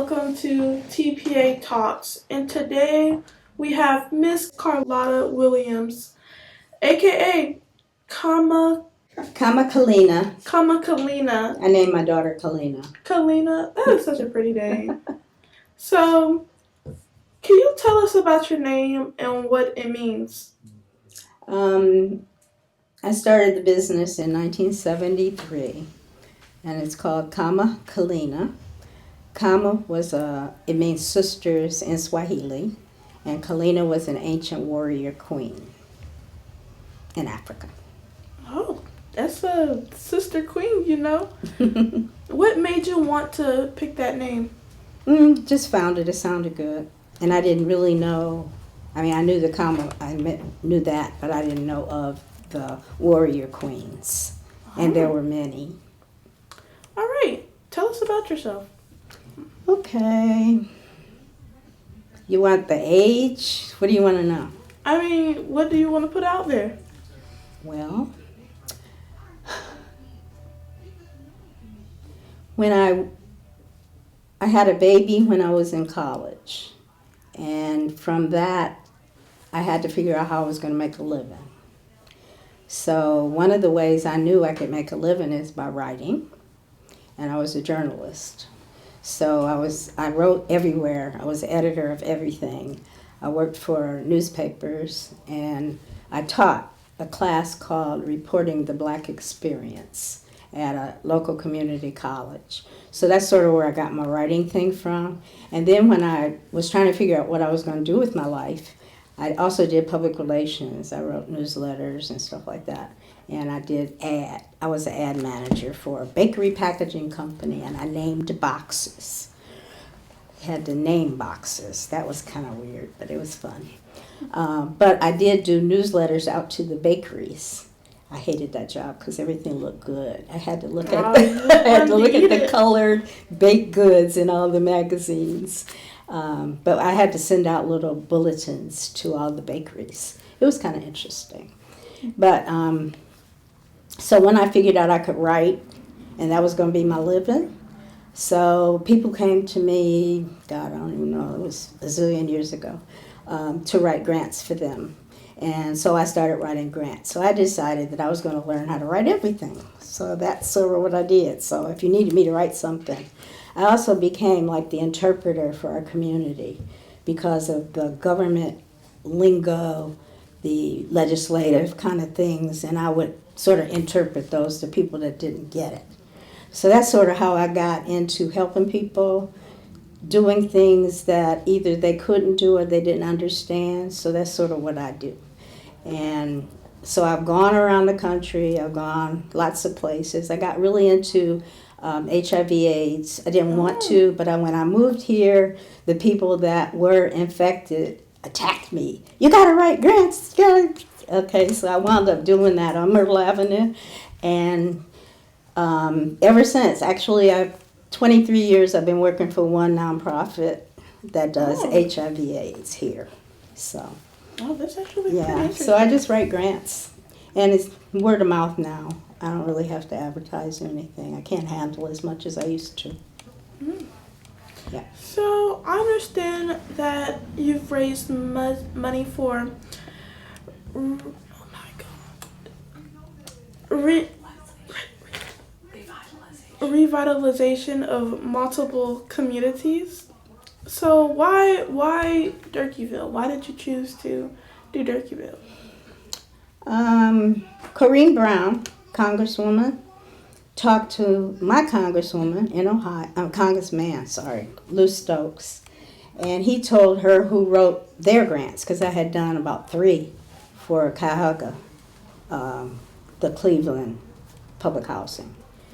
welcome to TPA Talks. And today we have Miss Carlotta Williams, aka Kama Kalina. Kalina. I named my daughter Kalina. Kalina, that is such a pretty name. So, can you tell us about your name and what it means? I started the business in 1973, and it's called Kama Kalina. Kama it means sisters in Swahili, and Kalina was an ancient warrior queen in Africa. Oh, that's a sister queen, you know. What made you want to pick that name? Just found it. It sounded good, and I didn't really know. I mean, I knew the Kama. Knew that, but I didn't know of the warrior queens, and there were many. All right, tell us about yourself. Okay. You want the age? What do you want to know? I mean, what do you want to put out there? Well, when I had a baby when I was in college, and from that, I had to figure out how I was going to make a living. So one of the ways I knew I could make a living is by writing, and I was a journalist. So I wrote everywhere. I was editor of everything. I worked for newspapers, and I taught a class called Reporting the Black Experience at a local community college. So that's sort of where I got my writing thing from. And then when I was trying to figure out what I was going to do with my life, I also did public relations. I wrote newsletters and stuff like that. And I was an ad manager for a bakery packaging company, and I named boxes. Had to name boxes. That was kind of weird, but it was fun. But I did do newsletters out to the bakeries. I hated that job because everything looked good. I had to look at the colored baked goods in all the magazines. But I had to send out little bulletins to all the bakeries. It was kind of interesting. But so when I figured out I could write, and that was going to be my living, so people came to me, God, I don't even know, it was a zillion years ago, to write grants for them. And so I started writing grants. So I decided that I was going to learn how to write everything. So that's sort of what I did. So if you needed me to write something. I also became like the interpreter for our community because of the government lingo, the legislative kind of things, and I would sort of interpret those to people that didn't get it. So that's sort of how I got into helping people, doing things that either they couldn't do or they didn't understand. So that's sort of what I do. And so I've gone around the country. I've gone lots of places. I got really into HIV/AIDS. I didn't want to, but when I moved here, the people that were infected attacked me. You got to write grants. Okay, so I wound up doing that on Myrtle Avenue. And ever since, actually, 23 years I've been working for one nonprofit that does HIV/AIDS here. So. Oh, that's actually pretty interesting. So I just write grants, and it's word of mouth now. I don't really have to advertise or anything. I can't handle as much as I used to. Yeah. So I understand that you've raised money for revitalization of multiple communities. So why Durkeeville? Why did you choose to do Durkeeville? Corrine Brown, Congresswoman, talked to my congresswoman in Ohio, Congressman, Lou Stokes, and he told her who wrote their grants, because I had done about 3 for Cuyahoga, the Cleveland public housing.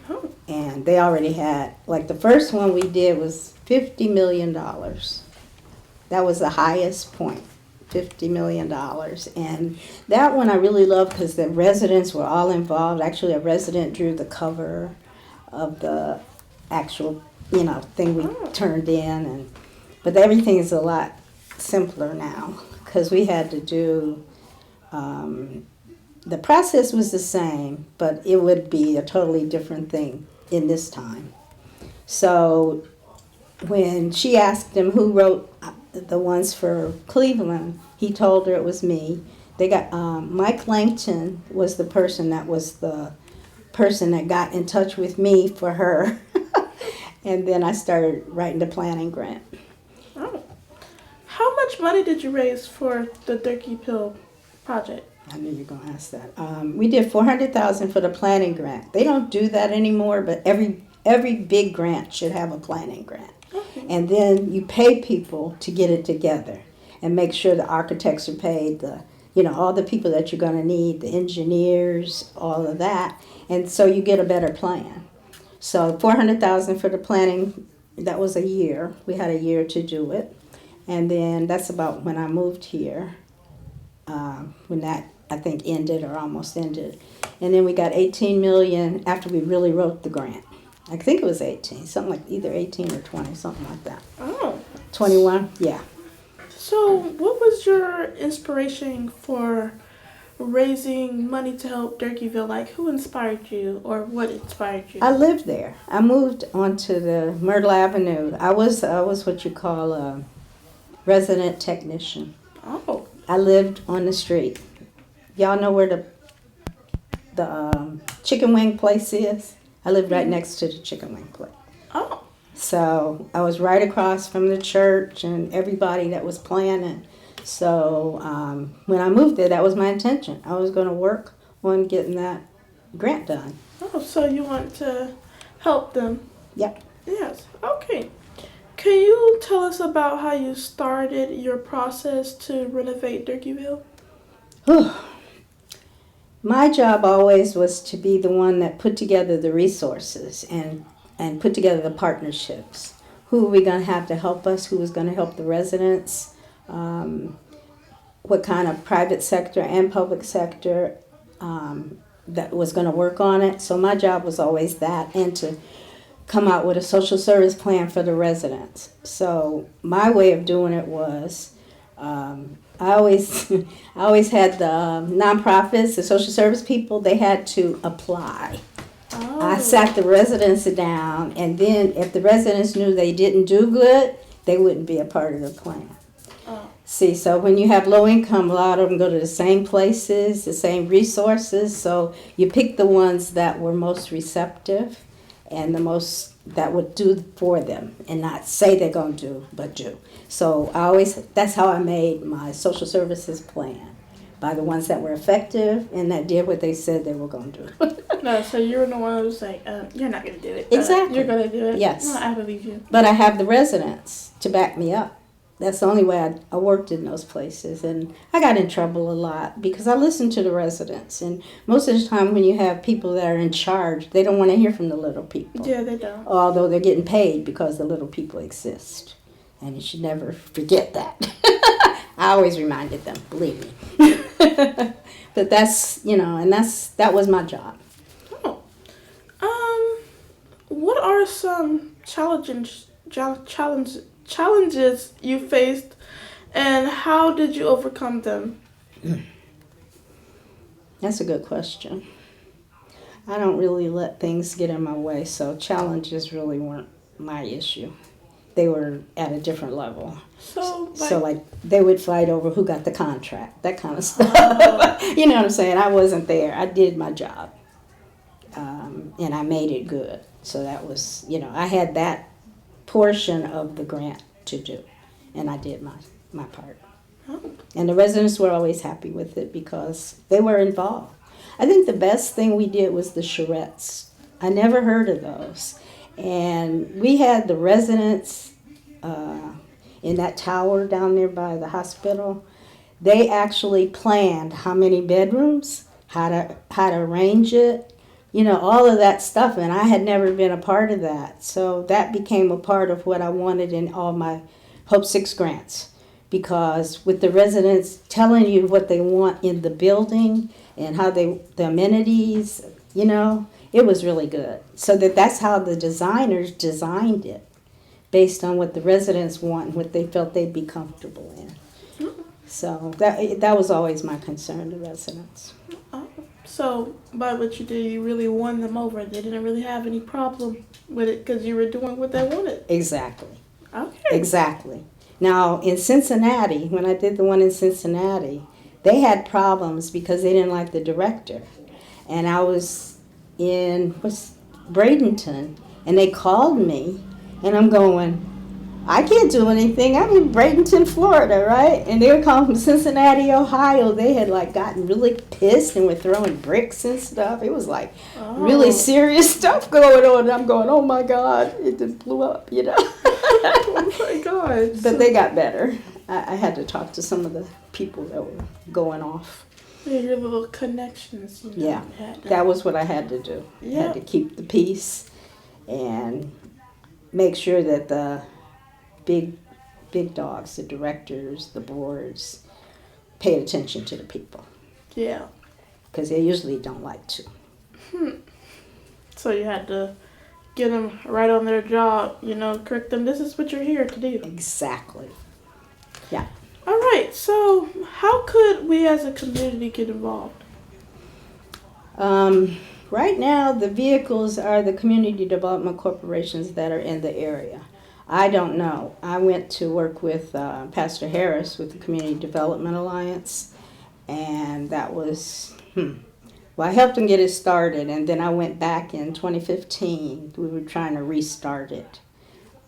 Oh. And they already had, like the first one we did was $50 million. That was the highest point, $50 million. And that one I really loved because the residents were all involved. Actually, a resident drew the cover of the actual, thing we turned in. But everything is a lot simpler now because we had to do, the process was the same, but it would be a totally different thing in this time. So when she asked him who wrote the ones for Cleveland, he told her it was me. They got Mike Langton was the person that got in touch with me for her, and then I started writing the planning grant. Oh. How much money did you raise for the Turkey Pill project? I knew you were gonna ask that. We did $400,000 for the planning grant. They don't do that anymore, but every big grant should have a planning grant. Okay. And then you pay people to get it together and make sure the architects are paid, all the people that you're going to need, the engineers, all of that. And so you get a better plan. So $400,000 for the planning, that was a year. We had a year to do it. And then that's about when I moved here, when that, I think, ended or almost ended. And then we got $18 million after we really wrote the grant. I think it was 18, something like either 18 or 20, something like that. Oh. 21, yeah. So, what was your inspiration for raising money to help Durkeeville? Like, who inspired you, or what inspired you? I lived there. I moved onto the Myrtle Avenue. I was what you call a resident technician. Oh. I lived on the street. Y'all know where the chicken wing place is? I lived right next to the chicken wing place. Oh. So I was right across from the church and everybody that was planning. So when I moved there, that was my intention. I was going to work on getting that grant done. Oh, so you want to help them? Yep. Yes. Okay. Can you tell us about how you started your process to renovate Durkeeville? My job always was to be the one that put together the resources and put together the partnerships. Who are we going to have to help us? Who was going to help the residents? What kind of private sector and public sector that was going to work on it. So my job was always that, and to come out with a social service plan for the residents. So my way of doing it was I always had the nonprofits, the social service people, they had to apply. Oh. I sat the residents down, and then if the residents knew they didn't do good, they wouldn't be a part of the plan. Oh. See, so when you have low income, a lot of them go to the same places, the same resources, so you pick the ones that were most receptive and the most that would do for them and not say they're going to do, but do. So that's how I made my social services plan, by the ones that were effective and that did what they said they were going to do. No, so you were the one who was like, you're not going to do it. Exactly. You're going to do it. Yes. No, I believe you. But I have the residents to back me up. That's the only way I worked in those places. And I got in trouble a lot because I listened to the residents. And most of the time when you have people that are in charge, they don't want to hear from the little people. Yeah, they don't. Although they're getting paid because the little people exist. And you should never forget that. I always reminded them, believe me. But that's, that was my job. Oh. What are some challenges you faced, and how did you overcome them? That's a good question. I don't really let things get in my way, so challenges really weren't my issue. They were at a different level. So like they would fight over who got the contract, that kind of stuff. You know what I'm saying? I wasn't there. I did my job, and I made it good. So that was, I had that portion of the grant to do, and I did my part. Oh. And the residents were always happy with it because they were involved. I think the best thing we did was the charrettes. I never heard of those. And we had the residents in that tower down there by the hospital. They actually planned how many bedrooms, how to arrange it, all of that stuff. And I had never been a part of that. So that became a part of what I wanted in all my Hope 6 grants. Because with the residents telling you what they want in the building and how the amenities, it was really good. So that's how the designers designed it, based on what the residents want and what they felt they'd be comfortable in. So that was always my concern, the residents. Oh. So by what you did, you really won them over. They didn't really have any problem with it because you were doing what they wanted. Exactly. Okay. Exactly. Now, in Cincinnati, when I did the one in Cincinnati, they had problems because they didn't like the director. And I was in Bradenton, and they called me, and I'm going, I can't do anything. I'm in Bradenton, Florida, right? And they were calling from Cincinnati, Ohio. They had like gotten really pissed and were throwing bricks and stuff. It was like really serious stuff going on. And I'm going, oh my God, it just blew up, you know. Oh my God. But they got better. I had to talk to some of the people that were going off. Yeah, your little connections. Yeah, that was what I had to do. Yeah. I had to keep the peace and make sure that the big dogs, the directors, the boards, paid attention to the people. Yeah. Because they usually don't like to. So you had to get them right on their job, correct them. This is what you're here to do. Exactly. Yeah. All right. So how could we as a community get involved? Right now, the vehicles are the community development corporations that are in the area. I don't know. I went to work with Pastor Harris with the Community Development Alliance, and that was, well, I helped him get it started, and then I went back in 2015. We were trying to restart it,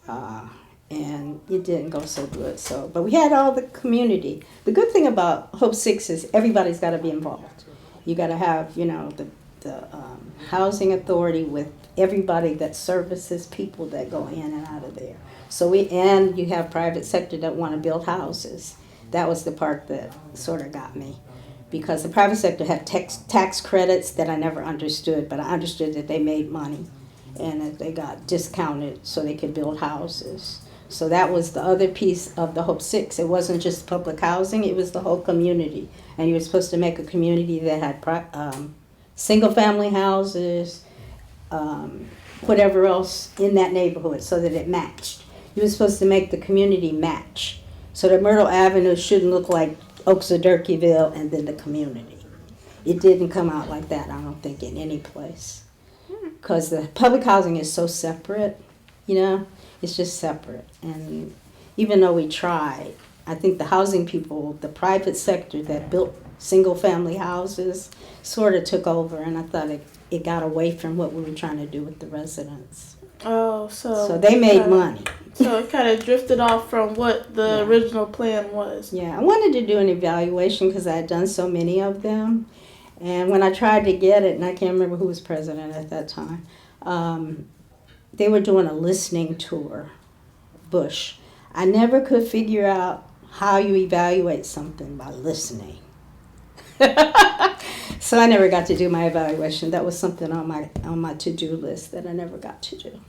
and it didn't go so good. But we had all the community. The good thing about Hope 6 is everybody's got to be involved. You got to have, the housing authority with everybody that services people that go in and out of there. And you have private sector that want to build houses. That was the part that sort of got me, because the private sector had tax credits that I never understood, but I understood that they made money and that they got discounted so they could build houses. So that was the other piece of the Hope 6. It wasn't just public housing, it was the whole community. And you were supposed to make a community that had single family houses, whatever else in that neighborhood, so that it matched. You were supposed to make the community match, so that Myrtle Avenue shouldn't look like Oaks of Durkeeville and then the community. It didn't come out like that, I don't think, in any place. Because the public housing is so separate, it's just separate. And even though we tried, I think the housing people, the private sector that built single family houses sort of took over, and I thought it got away from what we were trying to do with the residents. Oh, so they made money. So it kind of drifted off from what the original plan was. Yeah, I wanted to do an evaluation because I had done so many of them. And when I tried to get it, and I can't remember who was president at that time, they were doing a listening tour, Bush. I never could figure out how you evaluate something by listening. So I never got to do my evaluation. That was something on my to-do list that I never got to do.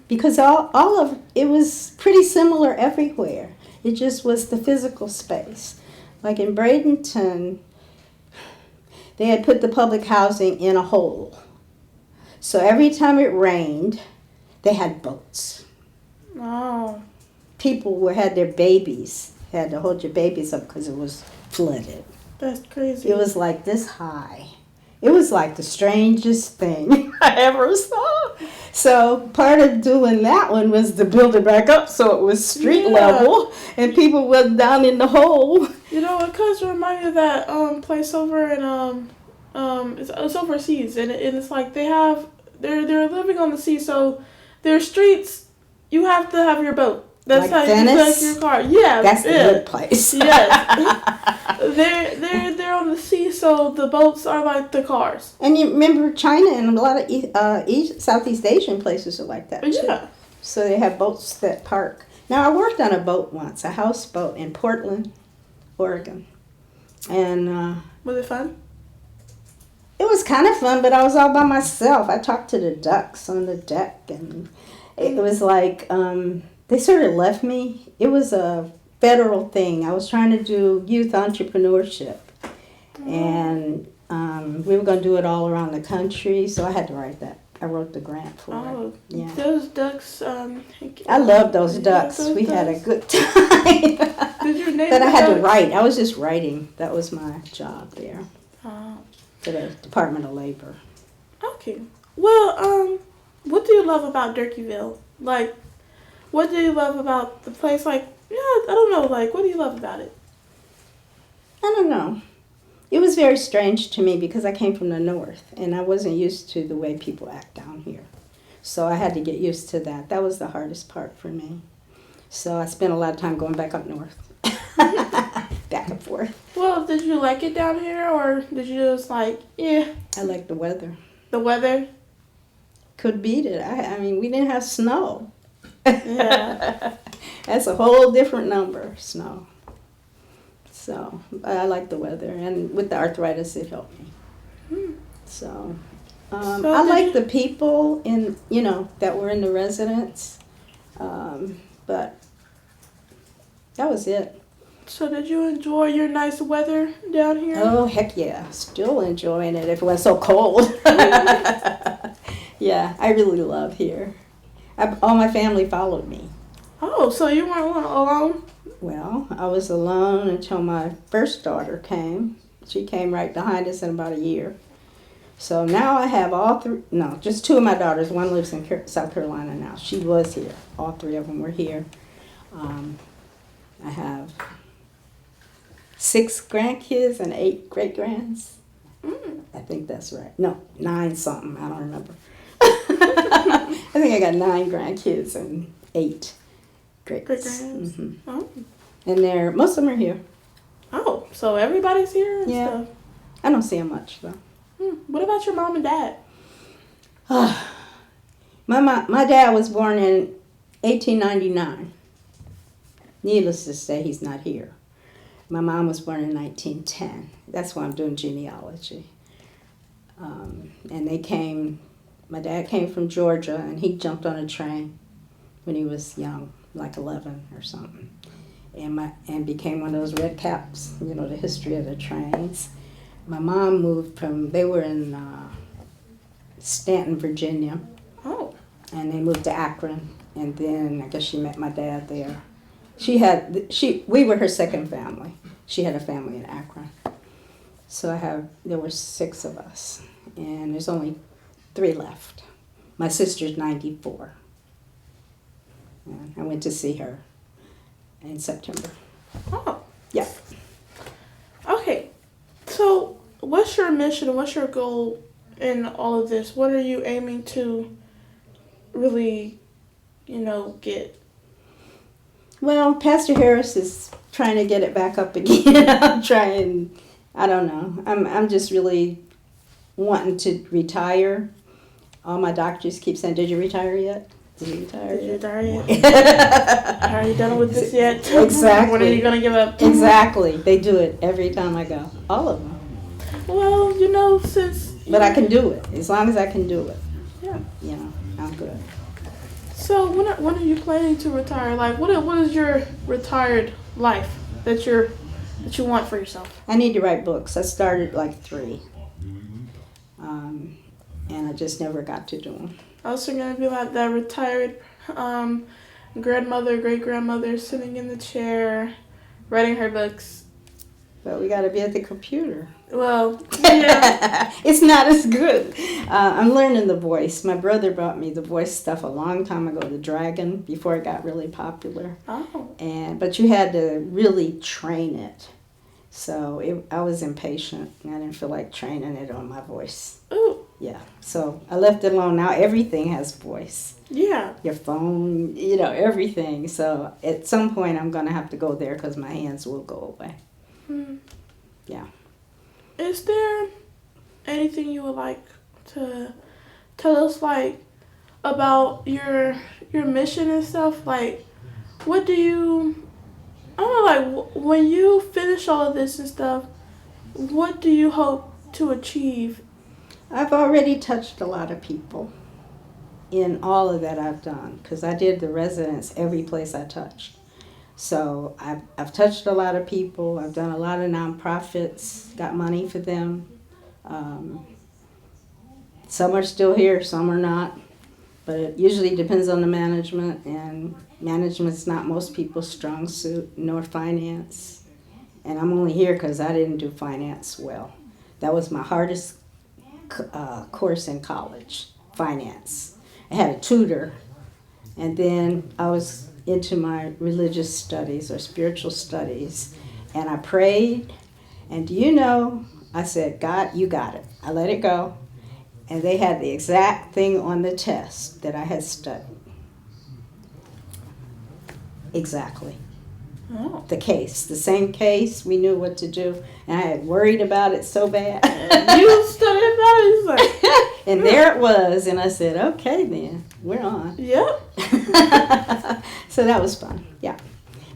Because all of it was pretty similar everywhere. It just was the physical space. Like in Bradenton, they had put the public housing in a hole. So every time it rained, they had boats. Oh. People had their babies, had to hold your babies up because it was flooded. That's crazy. It was like this high. It was like the strangest thing I ever saw. So part of doing that one was to build it back up so it was street level and people went down in the hole. It kind of reminds me of that place over in it's overseas, and it's like they're living on the sea, so their streets you have to have your boat. That's like how Venice? you your car. Yeah, that's the good place. Yes, they're on the sea, so the boats are like the cars. And you remember China and a lot of Southeast Asian places are like that too. Yeah. So they have boats that park. Now I worked on a boat once, a houseboat in Portland, Oregon, and was it fun? It was kind of fun, but I was all by myself. I talked to the ducks on the deck, and it was like they sort of left me. It was a federal thing. I was trying to do youth entrepreneurship, and we were going to do it all around the country, so I had to write that. I wrote the grant for it. Yeah. Those ducks. I love those ducks. We had a good time. Did you name But I had ducks? to write. I was just writing. That was my job there. Oh. For the Department of Labor. Okay. Well, what do you love about Durkeeville? Like, What do you love about the place? Like, yeah, I don't know. Like, what do you love about it? I don't know. It was very strange to me because I came from the north and I wasn't used to the way people act down here. So I had to get used to that. That was the hardest part for me. So I spent a lot of time going back up north. Back and forth. Well, did you like it down here, or did you just like, yeah, I like the weather. the weather? Could beat it. I mean, we didn't have snow. Yeah. That's a whole different number, snow. So I like the weather, and with the arthritis, it helped me. Hmm. So, So I did like you- the people that were in the residence, but that was it. So did you enjoy your nice weather down here? Oh heck yeah, still enjoying it if it was so cold. Yeah, I really love here. All my family followed me. Oh, so you weren't alone? Well, I was alone until my first daughter came. She came right behind us in about a year. So now I have all three, no, just two of my daughters. One lives in South Carolina now. She was here. All three of them were here. I have 6 grandkids and 8 great-grands. Mm. I think that's right. No, 9 something. I don't remember. I think I got 9 grandkids and 8 great-grands. Great-grands. Hmm. Oh. And most of them are here. Oh, so everybody's here and Yeah. stuff. I don't see them much, though. What about your mom and dad? My dad was born in 1899. Needless to say, he's not here. My mom was born in 1910. That's why I'm doing genealogy. And my dad came from Georgia, and he jumped on a train when he was young, like 11 or something, and became one of those red caps, the history of the trains. My mom they were in Stanton, Virginia, Oh. and they moved to Akron, and then I guess she met my dad there. We were her second family. She had a family in Akron. So there were 6 of us, and there's only 3 left. My sister's 94. And I went to see her in September. Oh. Yeah. Okay. So, what's your mission? What's your goal in all of this? What are you aiming to really, get? Well, Pastor Harris is trying to get it back up again. I don't know. I'm just really wanting to retire. All my doctors keep saying, "Did you retire yet? Did you retire Did you yet?" retire yet? Are you done with this yet? Exactly. When are you going to give up? Exactly. They do it every time I go. All of them. Well, since... But I can do it. As long as I can do it. Yeah. I'm good. So, when are you planning to retire? Like, what is your retired life that you want for yourself? I need to write books. I started like 3. And I just never got to do them. Also going to be like that retired grandmother, great-grandmother sitting in the chair, writing her books. But we got to be at the computer. Well, yeah. It's not as good. I'm learning the voice. My brother brought me the voice stuff a long time ago, the Dragon, before it got really popular. Oh. But you had to really train it. So I was impatient, and I didn't feel like training it on my voice. Ooh. Yeah. So I left it alone. Now everything has voice. Yeah. Your phone, everything. So at some point I'm going to have to go there because my hands will go away. Yeah. Is there anything you would like to tell us, like, about your mission and stuff? Like, what do you... I don't know, like, when you finish all of this and stuff, what do you hope to achieve? I've already touched a lot of people in all of that I've done because I did the residence every place I touched. So I've touched a lot of people. I've done a lot of nonprofits, got money for them. Some are still here, some are not. But it usually depends on the management, and management's not most people's strong suit, nor finance. And I'm only here because I didn't do finance well. That was my hardest course in college, finance. I had a tutor, And then I was into my religious studies or spiritual studies, and I prayed, and do you know, I said, God, you got it. I let it go, and they had the exact thing on the test that I had studied. Exactly. Oh. The case, the same case, we knew what to do, and I had worried about it so bad. You studied about it? It's like, and there it was, and I said, okay then, we're on. yep. So that was fun, yeah.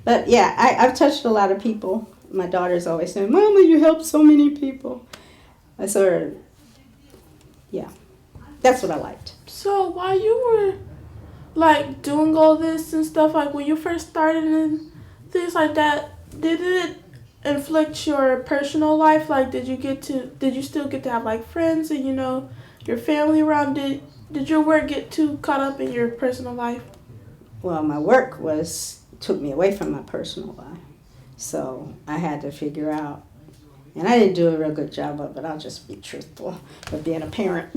But yeah, I've touched a lot of people. My daughter's always saying, Mama, you helped so many people. I sort of, yeah, that's what I liked. So while you were like doing all this and stuff, like when you first started and things like that, did it inflict your personal life? Like did you still get to have like friends and your family around? Did your work get too caught up in your personal life? Well, my work took me away from my personal life. So I had to figure out, and I didn't do a real good job of it, I'll just be truthful, of being a parent.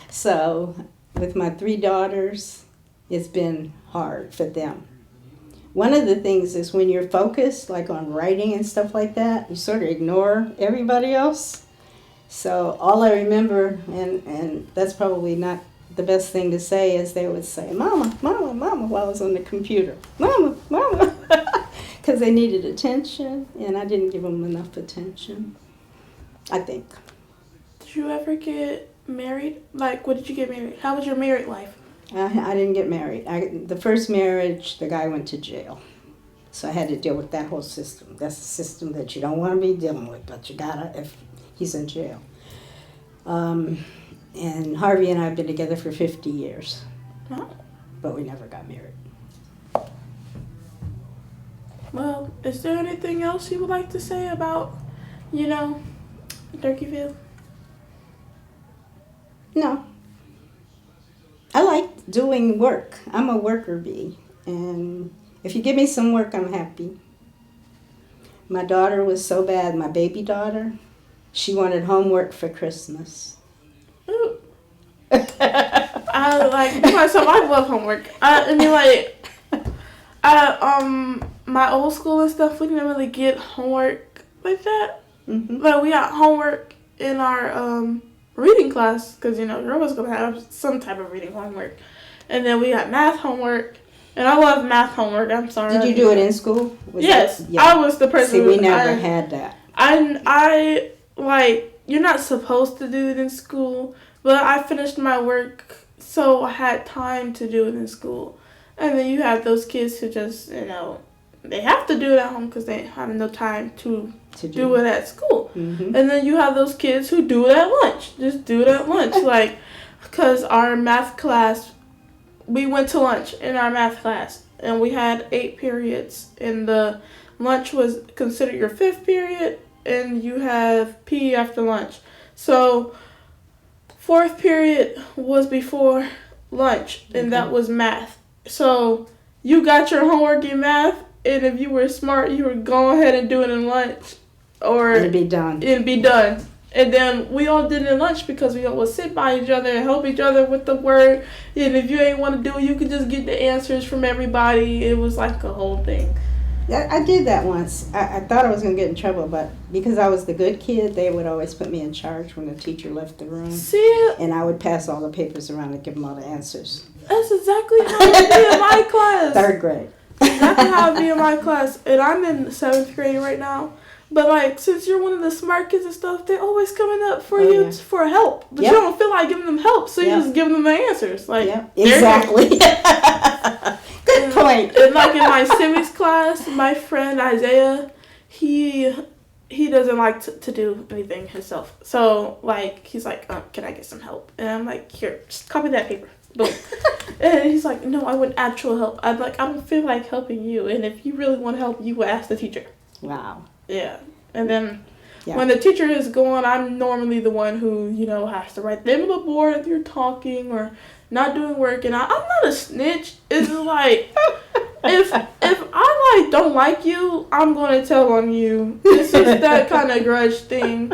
So with my 3 daughters, it's been hard for them. One of the things is when you're focused, like on writing and stuff like that, you sort of ignore everybody else. So all I remember, and that's probably not the best thing to say, is they would say, Mama, Mama, Mama, while I was on the computer. Mama, Mama. Because they needed attention, and I didn't give them enough attention, I think. Did you ever get married? Like, what did you get married? How was your married life? I didn't get married. The first marriage, the guy went to jail. So I had to deal with that whole system. That's a system that you don't want to be dealing with, but you gotta if he's in jail. And Harvey and I have been together for 50 years. Oh. But we never got married. Well, is there anything else you would like to say about, Turkeyville? No. I like doing work. I'm a worker bee. And if you give me some work, I'm happy. My daughter was so bad, my baby daughter, she wanted homework for Christmas. Ooh. I love homework. My old school and stuff, we didn't really get homework like that. Mm-hmm. But we got homework in our reading class because you're always gonna have some type of reading homework, and then we got math homework. And I love math homework. I'm sorry. Did you do it in school? Yes, I was the person. See, we never had that. I you're not supposed to do it in school, but I finished my work, so I had time to do it in school. And then you have those kids who just, they have to do it at home because they have no time to do it at school. Mm-hmm. And then you have those kids who do it at lunch. Just do it at lunch. Because our math class, we went to lunch in our math class. And we had 8 periods. And the lunch was considered your 5th period. And you have PE after lunch. So 4th period was before lunch. And that was math. So you got your homework in math, and if you were smart, you would go ahead and do it in lunch, or it'd be done. And then we all did it in lunch because we all would sit by each other and help each other with the work. And if you ain't want to do it, you could just get the answers from everybody. It was like a whole thing. Yeah, I did that once. I thought I was going to get in trouble, but because I was the good kid, they would always put me in charge when the teacher left the room. See? And I would pass all the papers around and give them all the answers. That's exactly how it would be in my class. 3rd grade. Exactly how it would be in my class. And I'm in 7th grade right now. But, since you're one of the smart kids and stuff, they're always coming up for you for help. But you don't feel like giving them help, so you just give them the answers. Exactly. Good point. And, in my civics class, my friend Isaiah, he doesn't like to do anything himself. So, he's like, can I get some help? And I'm like, here, just copy that paper. Boom. And he's like, no, I want actual help. I'm like, I don't feel like helping you. And if you really want help, you will ask the teacher. Wow. Yeah. And then when the teacher is gone, I'm normally the one who, has to write the name of the board if you're talking or not doing work. And I'm not a snitch. It's like, if I don't like you, I'm going to tell on you. It's just that kind of grudge thing.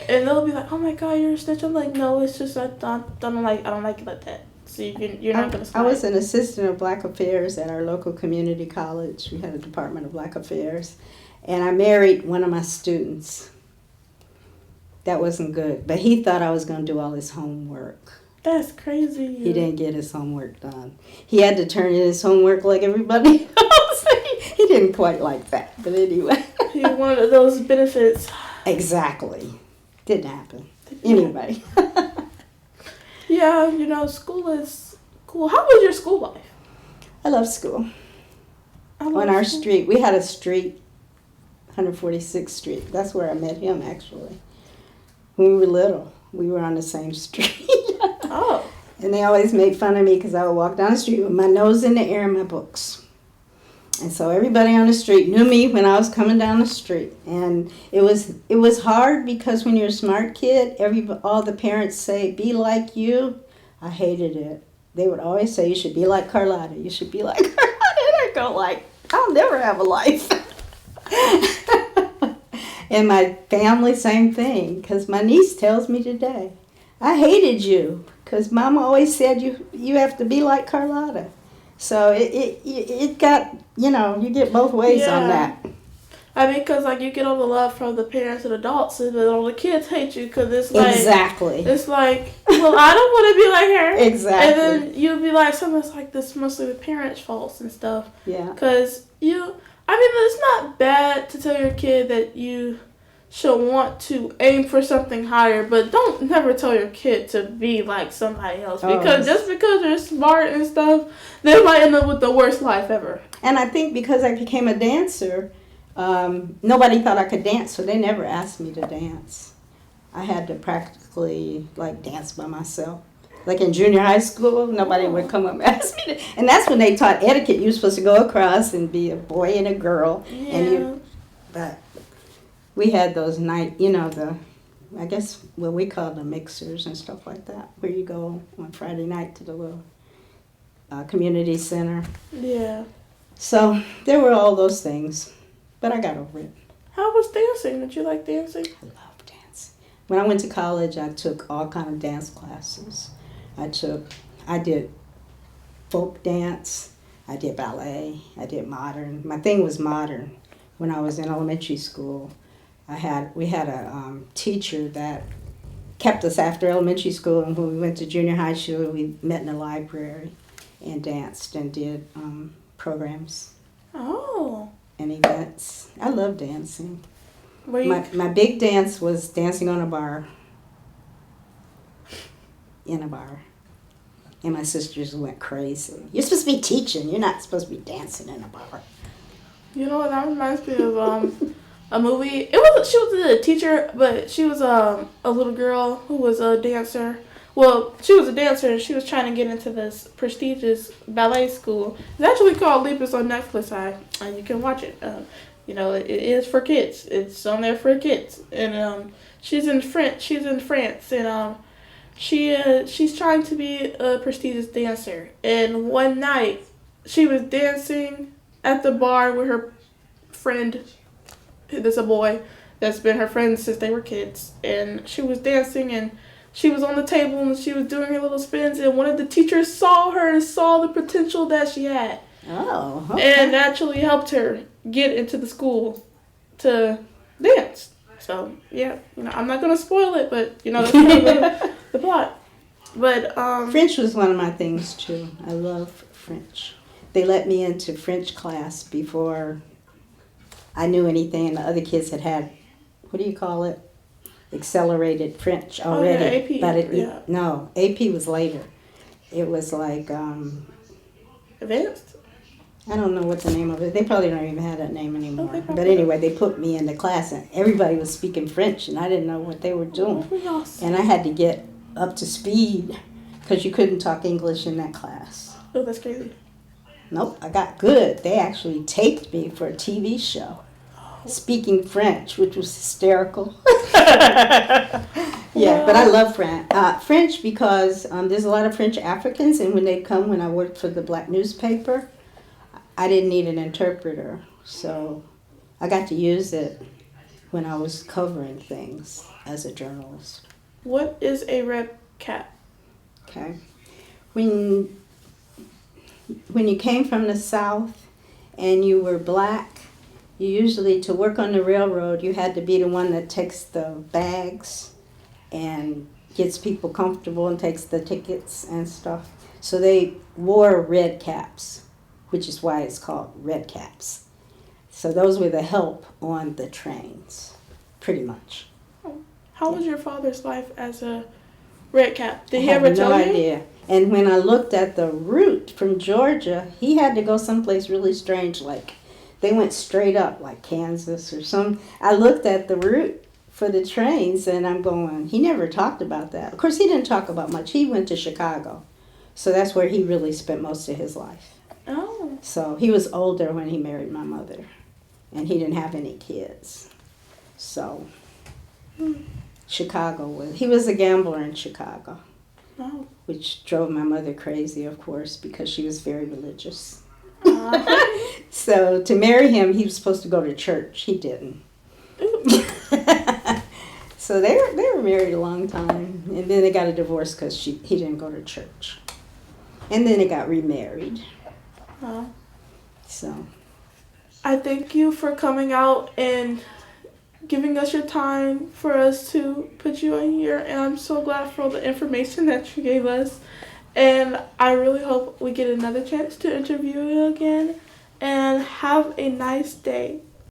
And they'll be like, oh my God, you're a snitch. I'm like, no, it's just I don't like it like that. It's so you're not going to I was an assistant of Black Affairs at our local community college. We had a Department of Black Affairs. And I married one of my students. That wasn't good. But he thought I was going to do all his homework. That's crazy. He didn't get his homework done. He had to turn in his homework like everybody else. He didn't quite like that. But anyway. He wanted those benefits. Exactly. Didn't happen. Anyway. Yeah, school is cool. How was your school life? I love school. On our street. We had a street, 146th Street. That's where I met him, actually. When we were little, we were on the same street. Oh. And they always made fun of me because I would walk down the street with my nose in the air and my books. And so everybody on the street knew me when I was coming down the street. And it was hard because when you're a smart kid, all the parents say, be like you. I hated it. They would always say, you should be like Carlotta. You should be like Carlotta. And I go like, I'll never have a life. And my family, same thing. Because my niece tells me today, I hated you. Because Mama always said you have to be like Carlotta. So it got, you get both ways on that. I mean, because, you get all the love from the parents and adults, and then all the kids hate you because it's like... Exactly. It's like, well, I don't want to be like her. Exactly. And then you'll be like, something's like this mostly the parents' faults and stuff. Yeah. Because it's not bad to tell your kid that you should want to aim for something higher, but don't never tell your kid to be like somebody else. Because just because they're smart and stuff, they might end up with the worst life ever. And I think because I became a dancer, nobody thought I could dance, so they never asked me to dance. I had to practically dance by myself. Like in junior high school, nobody would come up and ask me to. And that's when they taught etiquette. You were supposed to go across and be a boy and a girl. Yeah. But we had those I guess what we call the mixers and stuff like that, where you go on Friday night to the little community center. Yeah. So there were all those things, but I got over it. How was dancing? Did you like dancing? I love dancing. When I went to college, I took all kind of dance classes. I did folk dance, I did ballet, I did modern. My thing was modern. When I was in elementary school, we had a teacher that kept us after elementary school, and when we went to junior high school, we met in the library and danced and did programs. Oh. And events. I love dancing. My big dance was dancing on a bar. In a bar. And my sisters went crazy. You're supposed to be teaching. You're not supposed to be dancing in a bar. You know what? That reminds me of a movie. She was a teacher, but she was a little girl who was a dancer. Well, she was a dancer and she was trying to get into this prestigious ballet school. It's actually called Leap. It's on Netflix. And you can watch it. It is for kids. It's on there for kids. And she's in France. And she's trying to be a prestigious dancer. And one night, she was dancing at the bar with her friend. There's a boy that's been her friend since they were kids. And she was dancing and she was on the table and she was doing her little spins. And one of the teachers saw her and saw the potential that she had. Oh, okay. And actually helped her get into the school to dance. So, yeah, I'm not going to spoil it, but, that's kind of the plot. But, French was one of my things, too. I love French. They let me into French class before I knew anything, and the other kids had, what do you call it? Accelerated French already. Oh, yeah, AP. But no, AP was later. It was like... Advanced? I don't know what the name of it. They probably don't even have that name anymore. Oh, but anyway, they put me in the class, and everybody was speaking French, and I didn't know what they were doing. Oh, and I had to get up to speed because you couldn't talk English in that class. Oh, that's crazy. Nope, I got good. They actually taped me for a TV show speaking French, which was hysterical. Yeah, but I love French because there's a lot of French Africans, and when I worked for the black newspaper, I didn't need an interpreter, so I got to use it when I was covering things as a journalist. What is a red cap? Okay. when you came from the South and you were black, you usually, to work on the railroad, you had to be the one that takes the bags and gets people comfortable and takes the tickets and stuff. So they wore red caps, which is why it's called red caps. So those were the help on the trains, pretty much. How was your father's life as a red cap? Did he I have ever tell no you? idea. And when I looked at the route from Georgia, he had to go someplace really strange, like they went straight up, like Kansas or some. I looked at the route for the trains, and I'm going, he never talked about that. Of course, he didn't talk about much. He went to Chicago, so that's where he really spent most of his life. Oh. So he was older when he married my mother, and he didn't have any kids. So he was a gambler in Chicago. Oh. Which drove my mother crazy, of course, because she was very religious. So to marry him, he was supposed to go to church. He didn't. So they were married a long time, and then they got a divorce because he didn't go to church. And then they got remarried. Oh. So I thank you for coming out and giving us your time for us to put you in here, and I'm so glad for all the information that you gave us, and I really hope we get another chance to interview you again, and have a nice day.